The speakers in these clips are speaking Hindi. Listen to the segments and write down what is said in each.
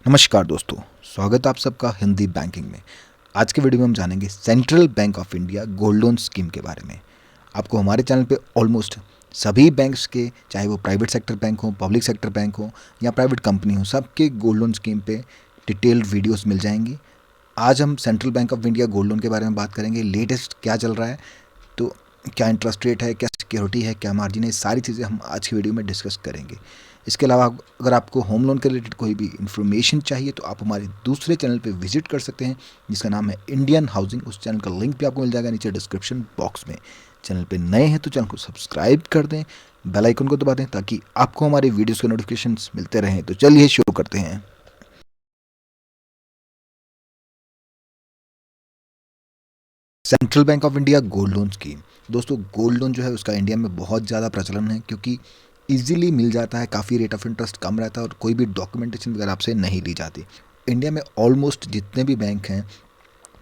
नमस्कार दोस्तों, स्वागत है आप सबका हिंदी बैंकिंग में। आज के वीडियो में हम जानेंगे central bank of India gold loan scheme के बारे में। आपको हमारे चैनल पे ऑलमोस्ट सभी बैंक्स के, चाहे वो प्राइवेट सेक्टर बैंक हो, पब्लिक सेक्टर बैंक हो या प्राइवेट कंपनी हो, सबके गोल्ड लोन स्कीम पे डिटेल्ड वीडियोस मिल जाएंगी। आज हम central bank of India gold loan के बारे में बात करेंगे। लेटेस्ट क्या चल रहा है, तो क्या इंटरेस्ट रेट है, क्या सिक्योरिटी है, क्या मार्जिन है, सारी चीज़ें हम आज की वीडियो में डिस्कस करेंगे। इसके अलावा अगर आपको होम लोन के रिलेटेड कोई भी इन्फॉर्मेशन चाहिए तो आप हमारे दूसरे चैनल पे विजिट कर सकते हैं, जिसका नाम है इंडियन हाउसिंग। उस चैनल का लिंक भी आपको मिल जाएगा नीचे डिस्क्रिप्शन बॉक्स में। चैनल पे नए हैं तो चैनल को सब्सक्राइब कर दें, बेल आइकन को दबा दें ताकि आपको हमारे वीडियोस के नोटिफिकेशंस मिलते रहें। तो चलिए शुरू करते हैं। Central bank of India gold loan scheme. दोस्तों, गोल्ड लोन जो है उसका इंडिया में बहुत ज़्यादा प्रचलन है, क्योंकि इजीली मिल जाता है, काफ़ी रेट ऑफ इंटरेस्ट कम रहता है और कोई भी डॉक्यूमेंटेशन वगैरह आपसे नहीं ली जाती। इंडिया में ऑलमोस्ट जितने भी बैंक हैं,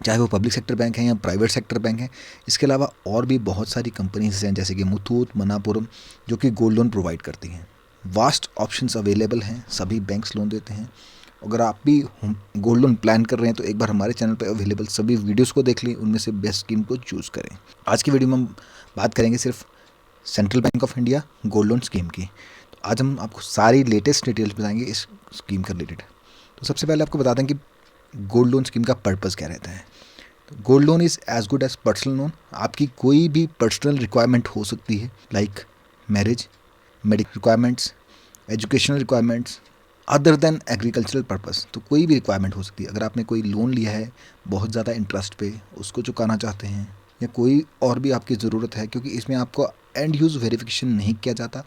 चाहे वो पब्लिक सेक्टर बैंक हैं या प्राइवेट सेक्टर बैंक हैं, इसके अलावा और भी बहुत सारी कंपनीज हैं जैसे कि मुथूट, मनापुरम, जो कि गोल्ड लोन प्रोवाइड करती हैं। वास्ट ऑप्शंस अवेलेबल हैं, सभी बैंक्स लोन देते हैं। अगर आप भी गोल्ड लोन प्लान कर रहे हैं तो एक बार हमारे चैनल पर अवेलेबल सभी वीडियोस को देख लें, उनमें से बेस्ट स्कीम को चूज़ करें। आज की वीडियो में हम बात करेंगे सिर्फ central bank of India gold loan scheme की। तो आज हम आपको सारी लेटेस्ट डिटेल्स बताएंगे इस स्कीम का रिलेटेड। तो सबसे पहले आपको बता दें कि गोल्ड लोन स्कीम का पर्पज़ क्या रहता है। तो gold loan is as good as personal loan. आपकी कोई भी पर्सनल रिक्वायरमेंट हो सकती है, like marriage, medical requirements, educational requirements, other than agricultural purpose. तो कोई भी रिक्वायरमेंट हो सकती है। अगर आपने कोई लोन लिया है बहुत ज़्यादा इंटरेस्ट पे, उसको चुकाना चाहते हैं, या कोई और भी आपकी ज़रूरत है, क्योंकि इसमें आपको एंड यूज़ वेरिफिकेशन नहीं किया जाता।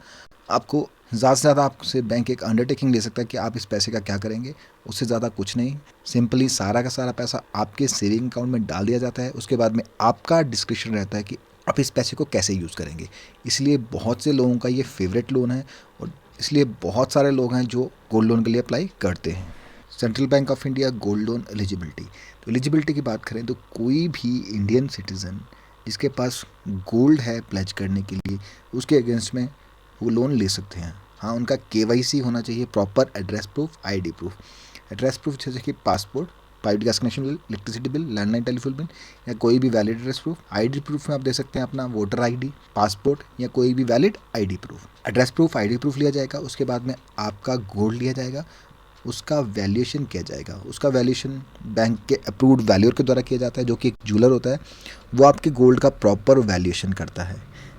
आपको ज़्यादा से ज़्यादा आपसे बैंक एक अंडरटेकिंग ले सकता है कि आप इस पैसे का क्या करेंगे, उससे ज़्यादा कुछ नहीं। सिंपली सारा का सारा पैसा आपके सेविंग अकाउंट में डाल दिया जाता है। उसके बाद में आपका डिस्क्रिप्शन रहता है कि आप इस पैसे को कैसे यूज़ करेंगे। इसलिए बहुत से लोगों का ये फेवरेट लोन है और इसलिए बहुत सारे लोग हैं जो गोल्ड लोन के लिए अप्लाई करते हैं। Central bank of India gold loan eligibility. तो एलिजिबिलिटी की बात करें तो कोई भी इंडियन सिटीज़न जिसके पास गोल्ड है प्लेज करने के लिए, उसके अगेंस्ट में वो लोन ले सकते हैं। हाँ, उनका केवाईसी होना चाहिए, proper address proof, ID proof. Address proof जैसे कि passport, private gas connection bill, electricity bill, landline telephone bill या कोई भी valid address proof. ID proof में आप दे सकते हैं अपना वोटर आईडी, पासपोर्ट या कोई भी valid ID proof. Address proof, ID proof लिया जाएगा। उसके बाद में आपका गोल्ड लिया जाएगा, उसका वैल्यूएशन किया जाएगा। उसका वैल्यूएशन बैंक के अप्रूव्ड वैल्यूअर के द्वारा किया जाता है, जो कि एक ज्वेलर होता है। वो आपके गोल्ड का प्रॉपर वैल्यूएशन करता है,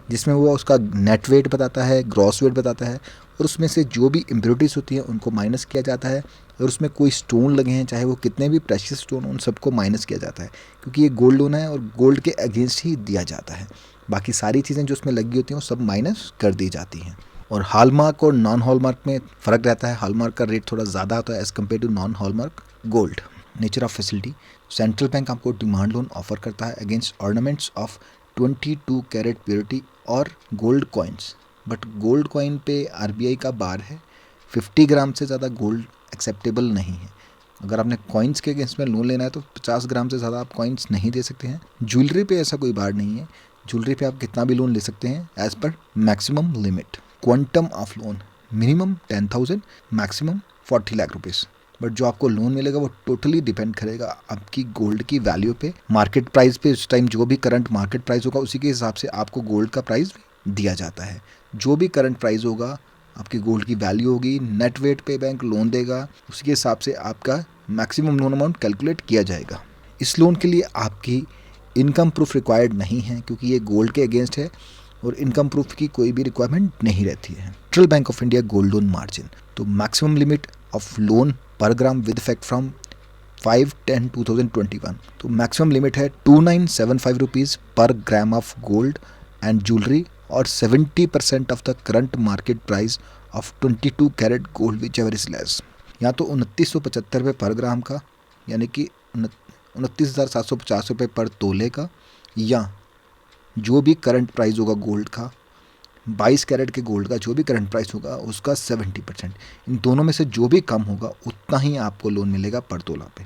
जिसमें वो उसका नेट वेट बताता है, ग्रॉस वेट बताता है, और उसमें से जो भी इम्प्योरिटीज़ होती हैं उनको माइनस किया जाता है। और उसमें कोई स्टोन लगे हैं, चाहे वो कितने भी प्रेशियस स्टोन हो, उन सबको माइनस किया जाता है, क्योंकि ये गोल्ड लोन है और गोल्ड के अगेंस्ट ही दिया जाता है। बाकी सारी चीज़ें जो उसमें लगी होती हैं वो सब माइनस कर दी जाती हैं। और हॉलमार्क और नॉन हॉलमार्क में फ़र्क रहता है। हॉलमार्क का रेट थोड़ा ज़्यादा होता है as compare to non hallmark gold. Nature of facility. Central bank आपको डिमांड लोन ऑफर करता है against ornaments of 22 carat purity और gold coins. But gold coin पे आरबीआई का बार है, 50 ग्राम से ज़्यादा गोल्ड एक्सेप्टेबल नहीं है। अगर आपने कॉइन्स के अगेंस्ट में लोन लेना है तो 50 ग्राम से ज़्यादा आप कॉइन्स नहीं दे सकते हैं। ज्वेलरी पे ऐसा कोई बार नहीं है। ज्वेलरी पे आप कितना भी लोन ले सकते हैं as per maximum limit. Quantum of loan minimum 10,000, maximum 40 lakh rupees. But जो आपको लोन मिलेगा वो टोटली डिपेंड करेगा आपकी गोल्ड की वैल्यू पे, मार्केट प्राइस पे। उस टाइम जो भी करंट मार्केट प्राइस होगा उसी के हिसाब से आपको गोल्ड का प्राइस दिया जाता है। जो भी करंट प्राइस होगा, आपकी गोल्ड की वैल्यू होगी, नेट वेट पे बैंक लोन देगा, उसके हिसाब से आपका मैक्सिमम लोन अमाउंट कैलकुलेट किया जाएगा। इस लोन के लिए आपकी इनकम प्रूफ रिक्वायर्ड नहीं है, क्योंकि ये गोल्ड के अगेंस्ट है और इनकम प्रूफ की कोई भी रिक्वायरमेंट नहीं रहती है। Central bank of India gold loan margin. तो मैक्सिमम लिमिट ऑफ लोन पर ग्राम विद इफेक्ट फ्रॉम 5/10/2021। तो मैक्सिमम लिमिट है 2975 rupees per gram of gold and jewellery, और 70% of the current market price of 22 carat gold whichever is less. या तो 2975 रुपये पर ग्राम का, यानी कि 29,750 रुपये पर तोले का, या जो भी करंट प्राइस होगा गोल्ड का, 22 कैरेट के गोल्ड का जो भी करंट प्राइस होगा उसका 70%। इन दोनों में से जो भी कम होगा उतना ही आपको लोन मिलेगा पर तोला पे।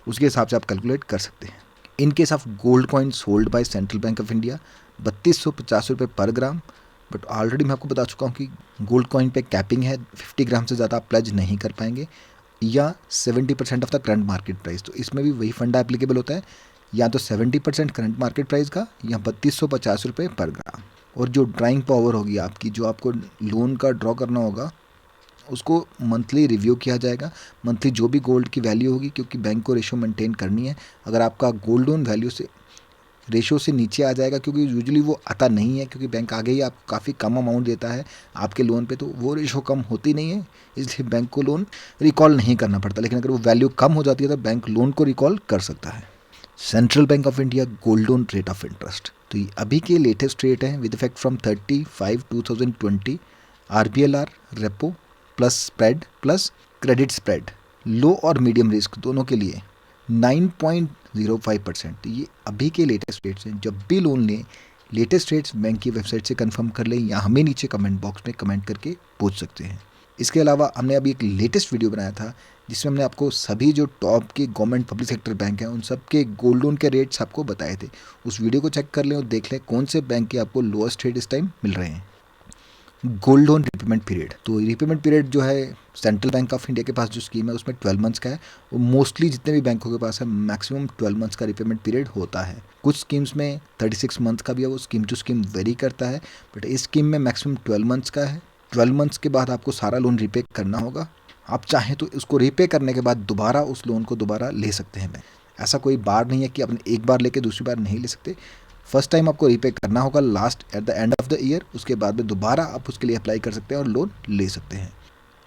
उसके हिसाब से आप कैलकुलेट कर सकते हैं। In case of gold coins hold by central bank of India 3250 रुपये पर ग्राम। बट ऑलरेडी मैं आपको बता चुका हूँ कि गोल्ड कॉइन पे कैपिंग है, 50 ग्राम से ज़्यादा आप प्लेज नहीं कर पाएंगे। या 70% of the current market price. तो इसमें भी वही फंडा एप्लीकेबल होता है, या तो 70% करंट मार्केट प्राइस का या 3250 रुपये पर ग्राम। और जो ड्राइंग पावर होगी आपकी, जो आपको लोन का ड्रॉ करना होगा, उसको मंथली रिव्यू किया जाएगा। मंथली जो भी गोल्ड की वैल्यू होगी, क्योंकि बैंक को रेशो मेंटेन करनी है। अगर आपका गोल्ड लोन वैल्यू से रेशो से नीचे आ जाएगा, क्योंकि यूजुअली वो आता नहीं है, क्योंकि बैंक आगे ही आपको काफ़ी कम अमाउंट देता है आपके लोन पे, तो वो रेशो कम होती नहीं है, इसलिए बैंक को लोन रिकॉल नहीं करना पड़ता। लेकिन अगर वो वैल्यू कम हो जाती है तो बैंक लोन को रिकॉल कर सकता है। Central bank of India gold loan rate of interest, तो ये अभी के लेटेस्ट रेट है with effect from 30/5/2020। RBLR repo plus spread plus credit spread, low और मीडियम रिस्क दोनों के लिए 9.05%। ये अभी के लेटेस्ट रेट्स हैं। जब भी लोन लें, लेटेस्ट रेट्स बैंक की वेबसाइट से कंफर्म कर लें, या हमें नीचे कमेंट बॉक्स में कमेंट करके पूछ सकते हैं। इसके अलावा हमने अभी एक लेटेस्ट वीडियो बनाया था जिसमें हमने आपको सभी जो टॉप के गवर्नमेंट पब्लिक सेक्टर बैंक हैं उन सब के गोल्ड लोन के रेट्स आपको बताए थे। उस वीडियो को चेक कर लें और देख लें कौन से बैंक के आपको लोएस्ट रेट इस टाइम मिल रहे हैं। गोल्ड लोन रिपेमेंट पीरियड, तो रिपेमेंट पीरियड जो है सेंट्रल बैंक ऑफ इंडिया के पास जो स्कीम है उसमें 12 मंथ्स का है। वो मोस्टली जितने भी बैंकों के पास है मैक्सिमम 12 मंथ्स का रिपेमेंट पीरियड होता है। कुछ स्कीम्स में 36 मंथ्स का भी है, वो स्कीम टू स्कीम वेरी करता है, बट इस स्कीम में मैक्सिमम 12 मंथ्स का है। 12 मंथ्स के बाद आपको सारा लोन रीपे करना होगा। आप चाहें तो उसको रीपे करने के बाद दोबारा उस लोन को दोबारा ले सकते हैं बैंक। ऐसा कोई बार नहीं है कि आपने एक बार लेके दूसरी बार नहीं ले सकते। फर्स्ट टाइम आपको रीपे करना होगा last at the end of the year, उसके बाद में दोबारा आप उसके लिए अप्लाई कर सकते हैं और लोन ले सकते हैं।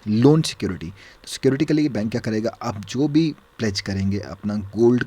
लोन सिक्योरिटी, तो सिक्योरिटी के लिए बैंक क्या करेगा, आप जो भी प्लेज करेंगे अपना गोल्ड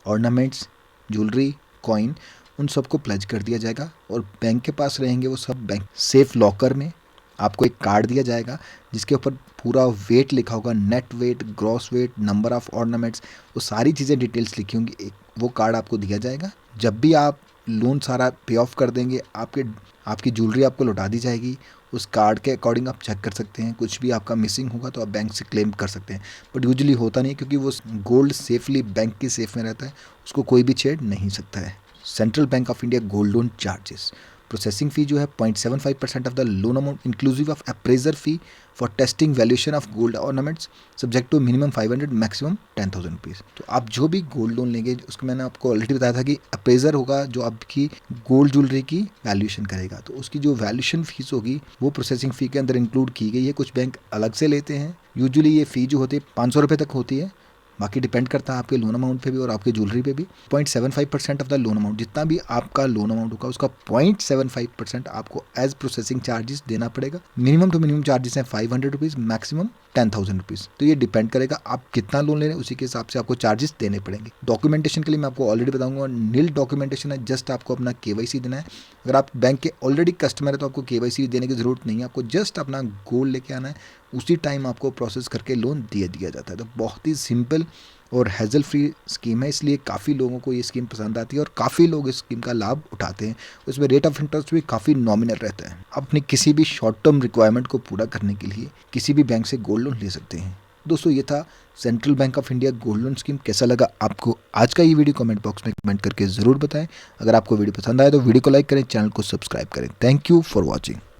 ऑर्नामेंट्स, ज्वेलरी, कॉइन, उन सबको प्लेज कर दिया जाएगा और बैंक के पास रहेंगे वो सब। बैंक सेफ लॉकर में आपको एक कार्ड दिया जाएगा जिसके ऊपर पूरा वेट लिखा होगा, net weight, gross weight, number of ornaments, वो सारी चीज़ें डिटेल्स लिखी होंगी। एक वो कार्ड आपको दिया जाएगा। जब भी आप लोन सारा पे ऑफ कर देंगे, आपकी ज्वेलरी आपको लौटा दी जाएगी। उस कार्ड के अकॉर्डिंग आप चेक कर सकते हैं, कुछ भी आपका मिसिंग होगा तो आप बैंक से क्लेम कर सकते हैं, बट यूजुअली होता नहीं, क्योंकि वो गोल्ड सेफली बैंक की सेफ में रहता है, उसको कोई भी छेड़ नहीं सकता है। Central bank of India gold loan charges, processing fee जो है 0.75% of the loan amount inclusive of appraiser fee for testing valuation of gold ornaments subject to minimum 500 maximum 10,000 rupees. तो आप जो भी गोल्ड लोन लेंगे, उसको मैंने आपको ऑलरेडी बताया था कि अप्रेजर होगा जो आपकी गोल्ड ज्वेलरी की वैल्यूएशन करेगा, तो उसकी जो वैल्यूएशन फीस होगी वो प्रोसेसिंग फ़ी के अंदर इंक्लूड की गई है। कुछ बैंक अलग से लेते हैं, यूजुअली ये फ़ी जो होती है 500 रुपये तक होती है, बाकी डिपेंड करता है आपके लोन अमाउंट पे भी और आपके ज्वेलरी पे भी। 0.75% ऑफ द लोन अमाउंट, जितना भी आपका लोन अमाउंट होगा उसका 0.75% आपको एज प्रोसेसिंग चार्जेस देना पड़ेगा। मिनिमम टू मिनिमम चार्जेस हैं 500 रुपीज़, मैक्सिमम 10,000 रुपीज़। तो ये डिपेंड करेगा आप कितना लोन ले रहे हैं, उसी के हिसाब से आपको चार्जेस देने पड़ेंगे। डॉक्यूमेंटेशन के लिए मैं आपको ऑलरेडी बताऊंगा, नील डॉक्यूमेंटेशन है, जस्ट आपको अपना KYC देना है। अगर आप बैंक के ऑलरेडी कस्टमर है तो आपको KYC देने की ज़रूरत नहीं है, आपको जस्ट अपना गोल्ड लेके आना है, उसी टाइम आपको प्रोसेस करके लोन दिया जाता है। तो बहुत ही सिंपल और हैजल फ्री स्कीम है, इसलिए काफ़ी लोगों को ये स्कीम पसंद आती है और काफ़ी लोग इस स्कीम का लाभ उठाते हैं। उसमें रेट ऑफ इंटरेस्ट भी काफ़ी नॉमिनल रहता है। आप अपनी किसी भी शॉर्ट टर्म रिक्वायरमेंट को पूरा करने के लिए किसी भी बैंक से गोल्ड लोन ले सकते हैं। दोस्तों, ये था central bank of India gold loan scheme. कैसा लगा आपको आज का ये वीडियो, कमेंट बॉक्स में कमेंट करके ज़रूर बताएं। अगर आपको वीडियो पसंद आए तो वीडियो को लाइक करें, चैनल को सब्सक्राइब करें। Thank you for watching.